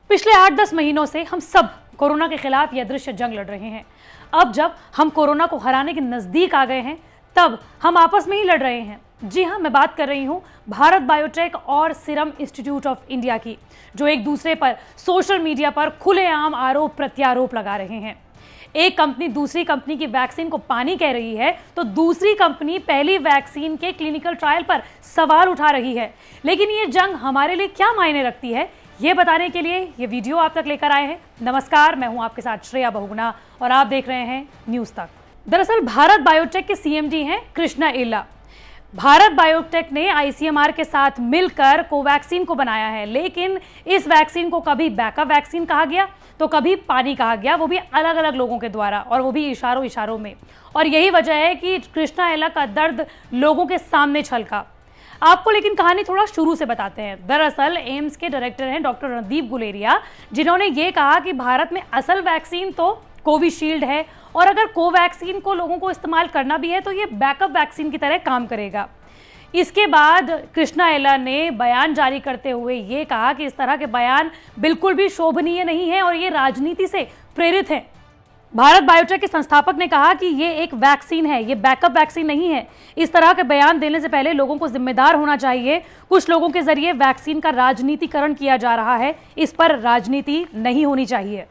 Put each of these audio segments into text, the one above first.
पिछले 8-10 महीनों से हम सब कोरोना के खिलाफ यह अदृश्य जंग लड़ रहे हैं। अब जब हम कोरोना को हराने के नजदीक आ गए हैं, तब हम आपस में ही लड़ रहे हैं। जी हाँ, मैं बात कर रही हूँ भारत बायोटेक और सीरम इंस्टीट्यूट ऑफ इंडिया की, जो एक दूसरे पर सोशल मीडिया पर खुलेआम आरोप प्रत्यारोप लगा रहे हैं। एक कंपनी दूसरी कंपनी की वैक्सीन को पानी कह रही है, तो दूसरी कंपनी पहली वैक्सीन के क्लिनिकल ट्रायल पर सवाल उठा रही है। लेकिन ये जंग हमारे लिए क्या मायने रखती है, ये बताने के लिए ये वीडियो आप तक लेकर आए हैं। नमस्कार, मैं हूं आपके साथ श्रेया बहुगुणा और आप देख रहे हैं न्यूज़ तक। दरअसल भारत बायोटेक के सीएमडी हैं कृष्णा एला। भारत बायोटेक ने आईसीएमआर के साथ मिलकर कोवैक्सीन को बनाया है, लेकिन इस वैक्सीन को कभी बैकअप वैक्सीन कहा गया तो कभी पानी कहा गया, वो भी अलग अलग लोगों के द्वारा, और वो भी इशारों में। और यही वजह है कि कृष्णा एला का दर्द लोगों के सामने छलका। आपको लेकिन कहानी थोड़ा शुरू से बताते हैं। दरअसल एम्स के डायरेक्टर हैं डॉक्टर रणदीप गुलेरिया, जिन्होंने ये कहा कि भारत में असल वैक्सीन तो कोविशील्ड है, और अगर कोवैक्सीन को लोगों को इस्तेमाल करना भी है तो ये बैकअप वैक्सीन की तरह काम करेगा। इसके बाद कृष्णा एला ने बयान जारी करते हुए ये कहा कि इस तरह के बयान बिल्कुल भी शोभनीय नहीं है और ये राजनीति से प्रेरित है। भारत बायोटेक के संस्थापक ने कहा कि ये एक वैक्सीन है, ये बैकअप वैक्सीन नहीं है। इस तरह के बयान देने से पहले लोगों को जिम्मेदार होना चाहिए। कुछ लोगों के जरिए वैक्सीन का राजनीतिकरण किया जा रहा है, इस पर राजनीति नहीं होनी चाहिए।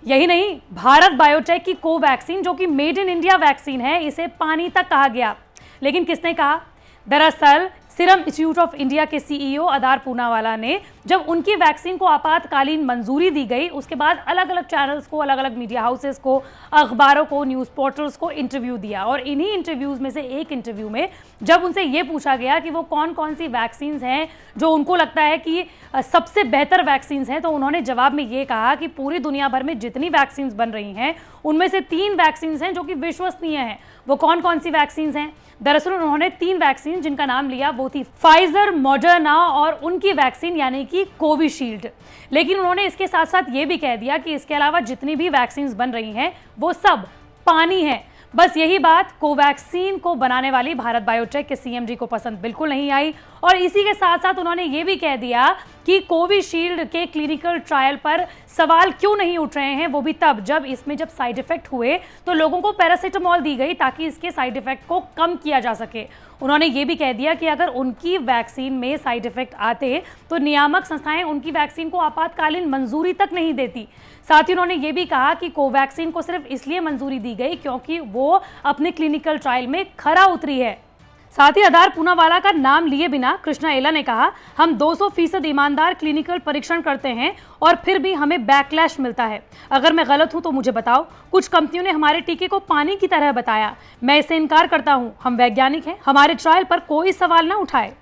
यही नहीं, भारत बायोटेक की कोवैक्सीन, जो कि मेड इन इंडिया वैक्सीन है, इसे पानी तक कहा गया। लेकिन किसने कहा? दरअसल सीरम इंस्टीट्यूट ऑफ इंडिया के सीईओ अदार पूनावाला ने, जब उनकी वैक्सीन को आपातकालीन मंजूरी दी गई, उसके बाद अलग अलग चैनल्स को, अलग अलग मीडिया हाउसेस को, अखबारों को, न्यूज़ पोर्टल्स को इंटरव्यू दिया। और इन्हीं इंटरव्यूज़ में से एक इंटरव्यू में जब उनसे ये पूछा गया कि वो कौन कौन सी वैक्सीन्स हैं जो उनको लगता है कि सबसे बेहतर वैक्सीन्स हैं, तो उन्होंने जवाब में ये कहा कि पूरी दुनिया भर में जितनी वैक्सीन्स बन रही हैं उनमें से 3 वैक्सीन्स हैं जो कि विश्वसनीय हैं। वो कौन कौन सी वैक्सीन्स हैं? दरअसल उन्होंने 3 वैक्सीन जिनका नाम लिया, वो थी फाइजर, मॉडर्ना और उनकी वैक्सीन यानी कि कोविशील्ड। लेकिन उन्होंने इसके साथ साथ ये भी कह दिया कि इसके अलावा जितनी भी वैक्सीन बन रही हैं वो सब पानी है। बस यही बात कोवैक्सीन को बनाने वाली भारत बायोटेक के सीएमडी को पसंद बिल्कुल नहीं आई, और इसी के साथ साथ उन्होंने ये भी कह दिया कि कोविशील्ड के क्लिनिकल ट्रायल पर सवाल क्यों नहीं उठ रहे हैं, वो भी तब जब साइड इफेक्ट हुए तो लोगों को पैरासीटामोल दी गई ताकि इसके साइड इफेक्ट को कम किया जा सके। उन्होंने ये भी कह दिया कि अगर उनकी वैक्सीन में साइड इफेक्ट आते तो नियामक संस्थाएं उनकी वैक्सीन को आपातकालीन मंजूरी तक नहीं देती। साथ ही उन्होंने ये भी कहा कि कोवैक्सीन को सिर्फ इसलिए मंजूरी दी गई क्योंकि वो अपने क्लिनिकल ट्रायल में खरा उतरी है। साथ ही अदार पूनावाला का नाम लिए बिना कृष्णा एला ने कहा, हम 200% ईमानदार क्लिनिकल परीक्षण करते हैं और फिर भी हमें बैकलैश मिलता है। अगर मैं गलत हूं तो मुझे बताओ। कुछ कंपनियों ने हमारे टीके को पानी की तरह बताया, मैं इससे इनकार करता हूं। हम वैज्ञानिक हैं, हमारे ट्रायल पर कोई सवाल ना उठाए।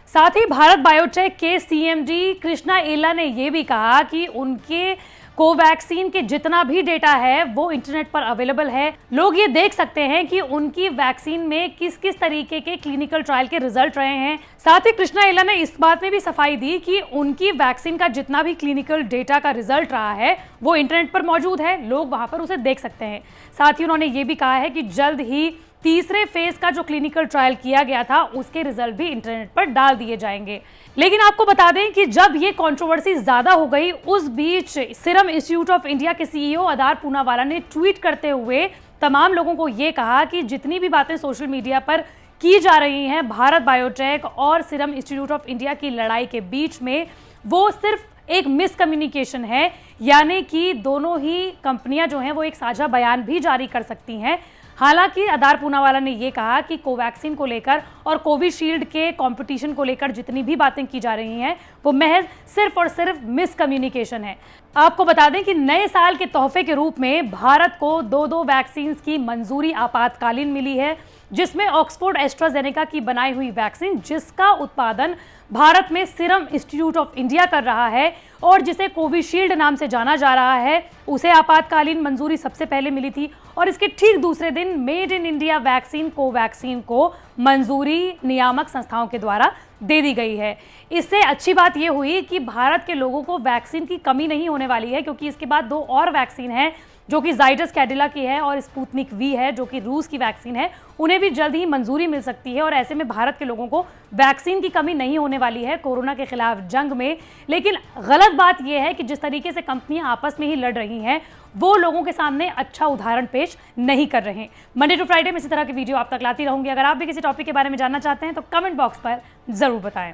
साथ ही भारत बायोटेक के सीएमडी कृष्णा एला ने यह भी कहा कि उनके कोवैक्सीन के जितना भी डेटा है वो इंटरनेट पर अवेलेबल है। लोग ये देख सकते हैं कि उनकी वैक्सीन में किस किस तरीके के क्लिनिकल ट्रायल के रिजल्ट रहे हैं। साथ ही कृष्णा एला ने इस बात में भी सफाई दी कि उनकी वैक्सीन का जितना भी क्लिनिकल डेटा का रिजल्ट रहा है वो इंटरनेट पर मौजूद है, लोग वहां पर उसे देख सकते हैं। साथ ही उन्होंने ये भी कहा है कि जल्द ही तीसरे फेज का जो क्लिनिकल ट्रायल किया गया था उसके रिजल्ट भी इंटरनेट पर डाल दिए जाएंगे। लेकिन आपको बता दें कि जब ये कंट्रोवर्सी ज्यादा हो गई, उस बीच सीरम इंस्टीट्यूट ऑफ इंडिया के सीईओ अदार पूनावाला ने ट्वीट करते हुए तमाम लोगों को ये कहा कि जितनी भी बातें सोशल मीडिया पर की जा रही हैं भारत बायोटेक और सीरम इंस्टीट्यूट ऑफ इंडिया की लड़ाई के बीच में, वो सिर्फ एक मिसकम्युनिकेशन है। यानी कि दोनों ही कंपनियां जो हैं वो एक साझा बयान भी जारी कर सकती हैं। हालांकि अदार पूनावाला ने यह कहा कि कोवैक्सीन को लेकर और कोविशील्ड के कंपटीशन को लेकर जितनी भी बातें की जा रही हैं वो महज सिर्फ और सिर्फ मिसकम्युनिकेशन है। आपको बता दें कि नए साल के तोहफे के रूप में भारत को 2 वैक्सीन की मंजूरी आपातकालीन मिली है, जिसमें ऑक्सफोर्ड एस्ट्राजेनेका की बनाई हुई वैक्सीन, जिसका उत्पादन भारत में सीरम इंस्टीट्यूट ऑफ इंडिया कर रहा है और जिसे कोविशील्ड नाम से जाना जा रहा है, उसे आपातकालीन मंजूरी सबसे पहले मिली थी। और इसके ठीक दूसरे दिन made in India vaccine Covaxin को मंजूरी नियामक संस्थाओं के द्वारा दे दी गई है। इससे अच्छी बात यह हुई कि भारत के लोगों को वैक्सीन की कमी नहीं होने वाली है, क्योंकि इसके बाद 2 और वैक्सीन हैं जो कि जाइडस कैडिला की है और स्पुतनिक वी है जो कि रूस की वैक्सीन है, उन्हें भी जल्द ही मंजूरी मिल सकती है और ऐसे में भारत के लोगों को वैक्सीन की कमी नहीं होने वाली है कोरोना के खिलाफ जंग में। लेकिन गलत बात यह है कि जिस तरीके से कंपनियां आपस में ही लड़ रही हैं, वो लोगों के सामने अच्छा उदाहरण पेश नहीं कर रहे हैं। मंडे टू फ्राइडे में इसी तरह की वीडियो आप तक लाती रहूंगी। अगर आप भी किसी टॉपिक के बारे में जानना चाहते हैं तो कमेंट बॉक्स पर जरूर बताएं।